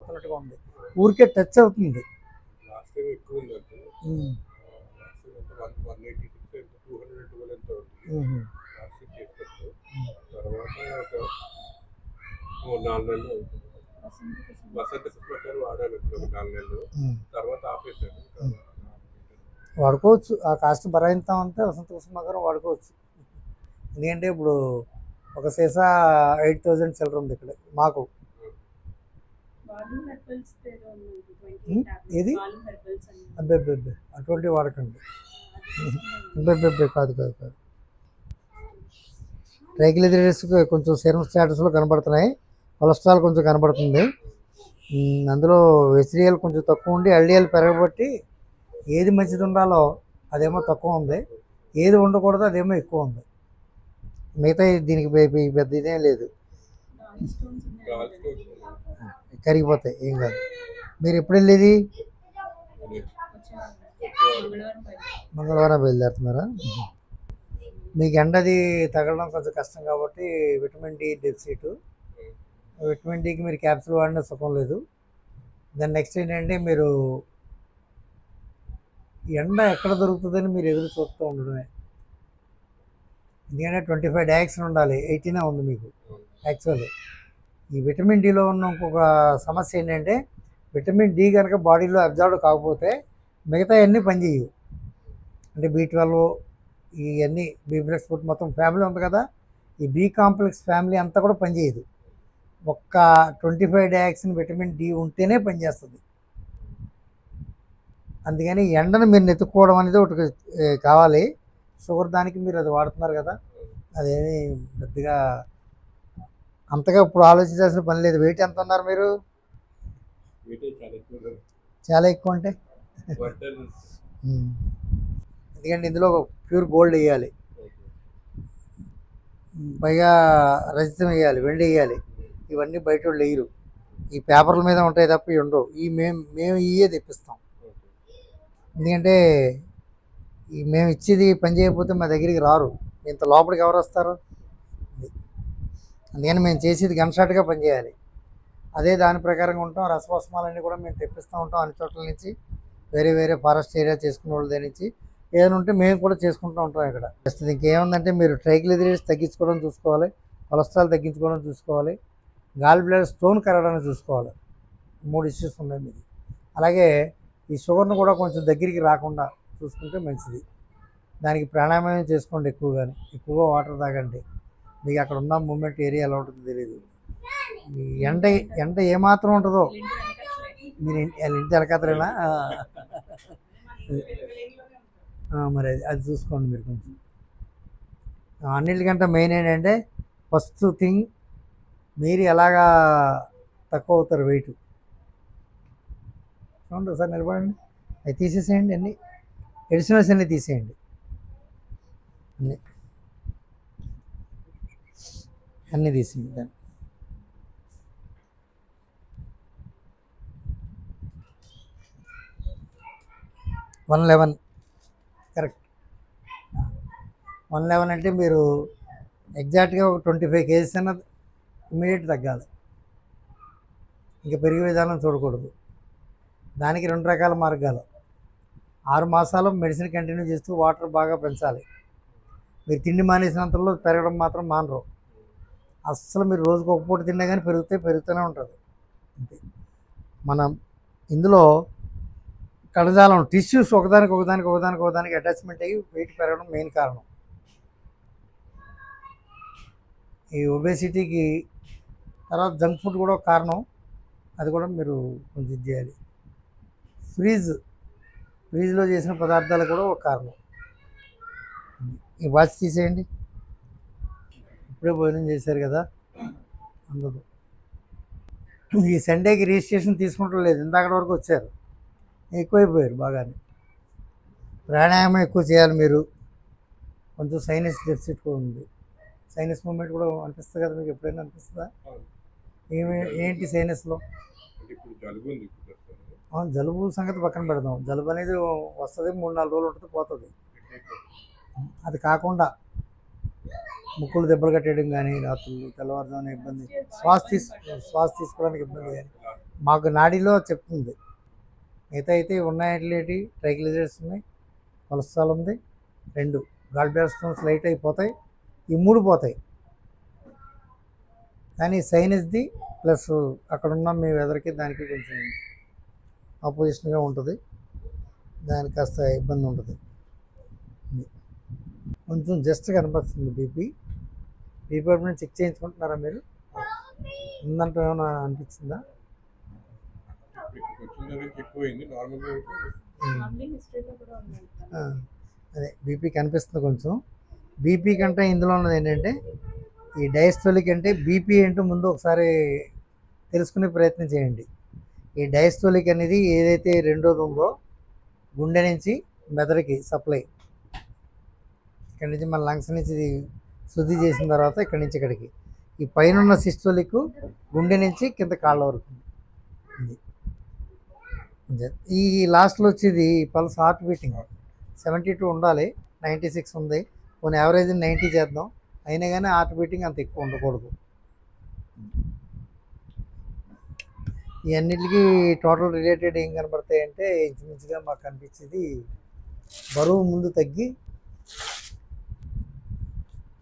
అవుతున్నట్టుగా ఉంది. ఊరికే టచ్ అవుతుంది. లాస్ట్ టైం ఎక్కువ ఉందంటే ఉమ్, లాస్ట్ టైం అంటే 186 ఎంత 212 ఎంత ఉంది ఉమ్, లాస్ట్ టైం చేసినప్పుడు. తర్వాత ఒక 3-4 నెలలు వసంత కృష్ణ వాడాను ఒక 4 నెలలు. ఉమ్. తర్వాత ఆపేశాను. వాడుకోవచ్చు. ఆ కాస్ట్ భరాయిస్తామంటే వసంత కుసుమ గారు వాడుకోవచ్చు. ఎందుకంటే ఇప్పుడు ఒక సీసా 8,000 చిల్లర ఉంది ఇక్కడ మాకు. ఏది అబ్బే అటువంటి వాడకండి. అబ్బే కాదు కాదు కాదు. ట్రైగ్లిజరైడ్స్ కొంచెం సెరమ్ స్టేటస్లో కనబడుతున్నాయి. కొలెస్ట్రాల్ కొంచెం కనబడుతుంది. అందులో హెచ్డిఎల్ కొంచెం తక్కువ ఉండి ఎల్డిఎల్ పెరగబట్టి ఏది మంచిది ఉండాలో అదేమో తక్కువ ఉంది, ఏది ఉండకూడదు అదేమో ఎక్కువ ఉంది. మిగతా దీనికి పెద్ద ఇదేం లేదు, కరిగిపోతాయి, ఏం కాదు. మీరు ఎప్పుడు వెళ్ళేది? మంగళవారం బయలుదేరుతున్నారా? మీకు ఎండది తగలడం కొంచెం కష్టం కాబట్టి విటమిన్ డి డెఫిసిట్. విటమిన్ డికి మీరు క్యాప్సూల్ వాడిన సుఖం లేదు. దాని నెక్స్ట్ ఏంటంటే మీరు ఎండ ఎక్కడ దొరుకుతుందని మీరు ఎదురు చూస్తూ ఉండడమే. ఎందుకంటే 25 డయాక్సిన్ ఉండాలి, 18 ఉంది మీకు యాక్చువల్. ఈ విటమిన్ డిలో ఉన్న ఇంకొక సమస్య ఏంటంటే విటమిన్ డి కనుక బాడీలో అబ్జర్వ్ కాకపోతే మిగతా అన్నీ పనిచేయవు. అంటే B12 ఇవన్నీ B-బ్లెక్స్ ఫుడ్ మొత్తం ఫ్యామిలీ ఉంది కదా, ఈ బి కాంప్లెక్స్ ఫ్యామిలీ అంతా కూడా పనిచేయదు. ఒక్క 25 డయాక్సిన్ విటమిన్ డి ఉంటేనే పనిచేస్తుంది. అందుకని ఎండను మీరు నెత్తుకోవడం అనేది ఒకటి కావాలి. షుగర్ దానికి మీరు అది వాడుతున్నారు కదా, అదేమి పెద్దగా అంతగా ఇప్పుడు ఆలోచించాల్సిన పని లేదు. వెయిట్ ఎంత ఉన్నారు మీరు? చాలా ఎక్కువ అంటే ఎందుకంటే ఇందులో ప్యూర్ గోల్డ్ వేయాలి, పైగా రజితం వేయాలి, వెండి వేయాలి. ఇవన్నీ బయట వాళ్ళు వేయరు, ఈ పేపర్ల మీద ఉంటాయి తప్ప ఇవి ఉండవు. మేము ఇవే తెప్పిస్తాం. ఎందుకంటే మేము ఇచ్చేది పని చేయకపోతే మా దగ్గరికి రారు, ఇంత లోపలికి ఎవరు వస్తారు? అందుకని మేము చేసేది గన్షాట్గా పనిచేయాలి. అదే దాని ప్రకారంగా ఉంటాం. రసవస్మాలన్నీ కూడా మేము తెప్పిస్తూ ఉంటాం అన్ని చోట్ల నుంచి, వేరే వేరే ఫారెస్ట్ ఏరియా చేసుకునే వాళ్ళ దగ్గర నుంచి. ఏదైనా ఉంటే మేము కూడా చేసుకుంటూ ఉంటాం ఇక్కడ. జస్ట్ ఇంకేముందంటే మీరు ట్రైగ్లిజరైడ్స్ తగ్గించుకోవడం చూసుకోవాలి, కొలెస్ట్రాల్ తగ్గించుకోవడం చూసుకోవాలి, గాల్ బ్లాడర్ స్టోన్ కరగడానికి చూసుకోవాలి. 3 ఇష్యూస్ ఉన్నాయి మీకు. అలాగే ఈ షుగర్ను కూడా కొంచెం దగ్గరికి రాకుండా చూసుకుంటే మంచిది. దానికి ప్రాణాయామం చేసుకోండి, ఎక్కువగా వాటర్ తాగండి. మీకు అక్కడ ఉన్న మూమెంట్ ఏరియా ఎలా ఉంటుందో తెలియదు. ఈ ఎండ ఏమాత్రం ఉంటుందో మీరు ఇంటి వెనకాతలేనా మరి అది చూసుకోండి మీరు కొంచెం. అన్నిటికంటే మెయిన్ ఏంటంటే ఫస్ట్ థింగ్ మీరు ఎలాగా తక్కువ అవుతారు వెయిట్. చూడండి ఒకసారి నిలబడండి, అవి తీసేసేయండి, అన్నీ ఎడిషనల్స్ అన్నీ తీసేయండి, అన్నీ తీసేయండి. దాన్ని 111 కరెక్ట్. 111 అంటే మీరు ఎగ్జాక్ట్గా ఒక 25 kgs అన్నది ఇమీడియట్ తగ్గాలి, ఇంకా పెరిగే విధానం చూడకూడదు. దానికి 2 రకాల మార్గాలు. 6 మాసాలు మెడిసిన్ కంటిన్యూ చేస్తూ వాటర్ బాగా పెంచాలి. మీరు తిండి మానేసినంతలో పెరగడం మాత్రం మానరు. అస్సలు మీరు రోజుకు ఒక పూట తిన్నా కానీ పెరుగుతూనే ఉంటుంది. అంతే. మనం ఇందులో కణజాలం టిష్యూస్ ఒకదానికి అటాచ్మెంట్ అయ్యి వెయిట్ పెరగడం మెయిన్ కారణం. ఈ ఒబేసిటీకి తర్వాత జంక్ ఫుడ్ కూడా ఒక కారణం, అది కూడా మీరు కొంచెం ఇది చేయాలి. ఫ్రీజ్లో చేసిన పదార్థాలు కూడా ఒక కారణం. ఈ వాచ్ తీసేయండి, ఇప్పుడే భోజనం చేశారు కదా అందరూ. ఈ సండేకి రిజిస్ట్రేషన్ తీసుకుంటూ లేదు, ఇందాక వరకు వచ్చారు, ఎక్కువైపోయారు బాగానే. ప్రాణాయామం ఎక్కువ చేయాలి మీరు. కొంచెం సైనస్ డెఫిసిట్ కూడా ఉంది, సైనస్ మూమెంట్ కూడా అనిపిస్తుంది కదా మీకు, ఎప్పుడైనా అనిపిస్తుందా? ఏంటి సైనస్లో? జలుబు సంగతి పక్కన పెడదాం. జలుబు అనేది వస్తుంది, 3-4 రోజులు ఉంటుంది, పోతుంది. అది కాకుండా ముక్కులు దెబ్బలు కట్టేయడం కానీ, రాత్రులు తెల్లవారుజామున ఇబ్బంది, శ్వాస తీసుకోవడానికి ఇబ్బంది కానీ, మాకు నాడిలో చెప్తుంది. మిగతా అయితే ఉన్నాయేంటి, ట్రైగ్లిజరైడ్స్ ఉన్నాయి, కొలెస్ట్రాల్ ఉంది, 2 గాల్ బ్లాడర్ స్టోన్స్ లైట్ అయిపోతాయి, ఈ 3 పోతాయి. కానీ సైనస్ది ప్లస్ అక్కడున్న మీ వెదర్కి దానికి కొంచెం ఆపోజిషన్గా ఉంటుంది, దానికి కాస్త ఇబ్బంది ఉంటుంది. కొంచెం జస్ట్ కనిపిస్తుంది బీపీ అప్పుడు చెక్ చేయించుకుంటున్నారా మీరు? ఉందంటే ఏమైనా అనిపించిందా? ఇక్కడికి వచ్చిన దగ్గర నుంచి ఎక్కువైంది. నార్మల్గా అదే బీపీ కనిపిస్తుంది కొంచెం. బీపీ కంటే ఇందులో ఉన్నది ఏంటంటే ఈ డయాస్టోలిక్ అంటే బీపీ ఏంటో ముందు ఒకసారి తెలుసుకునే ప్రయత్నం చేయండి. ఈ డయాస్టోలిక్ అనేది ఏదైతే రెండోది ఉందో గుండె నుంచి మెదడుకి సప్లై, ఇక్కడి నుంచి మన లంగ్స్ నుంచి శుద్ధి చేసిన తర్వాత ఇక్కడి నుంచి ఇక్కడికి, ఈ పైన ఉన్న సిస్టోలిక్ గుండె నుంచి కింద కాళ్ళ వరకు. ఈ లాస్ట్లో వచ్చేది పల్స్ హార్ట్ బీటింగ్ 72 ఉండాలి, 96 ఉంది, కొన్ని యావరేజ్ 90 చేద్దాం, అయినా కానీ హార్ట్ బీటింగ్ అంత ఎక్కువ ఉండకూడదు. ఈ అన్నిటికీ టోటల్ రిలేటెడ్ ఏం కనబడతాయి అంటే ఇంచుమించుగా మాకు కనిపించేది బరువు ముందు తగ్గి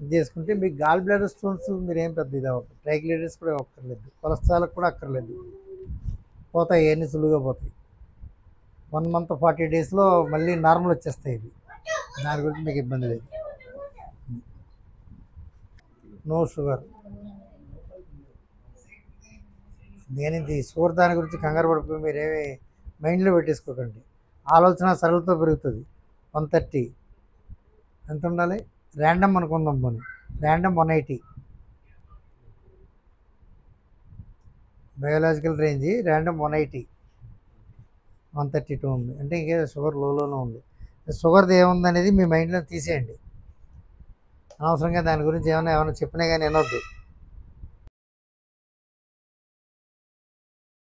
ఇది చేసుకుంటే మీకు గాల్ బ్లాడర్ స్టోన్స్ మీరేం పెద్ద ఇది అవ్వదు, ట్రైగ్లిజరైడ్స్ కూడా అక్కర్లేదు, కొలెస్ట్రాల్ కూడా అక్కర్లేదు, పోతాయి, అన్నీ సులువుగా పోతాయి. 1 month 40 daysలో మళ్ళీ నార్మల్ వచ్చేస్తాయి ఇవి, దాని గురించి మీకు ఇబ్బంది లేదు. No sugar. నేనిది షుగర్ దాని గురించి కంగారు పడిపోయి మీరేమి మైండ్లో పెట్టేసుకోకండి. ఆలోచన సరళతో పెరుగుతుంది. 130 ఎంత ఉండాలి? ర్యాండమ్ అనుకుందాం, పోనీ ర్యాండమ్ 180, బయోలాజికల్ రేంజ్ ర్యాండమ్ 180, 132 ఉంది అంటే ఇంకే షుగర్ లోనే ఉంది. షుగర్ది ఏముందనేది మీ మైండ్లో తీసేయండి, అనవసరంగా దాని గురించి ఏమైనా చెప్పినా కానీ వినొద్దు.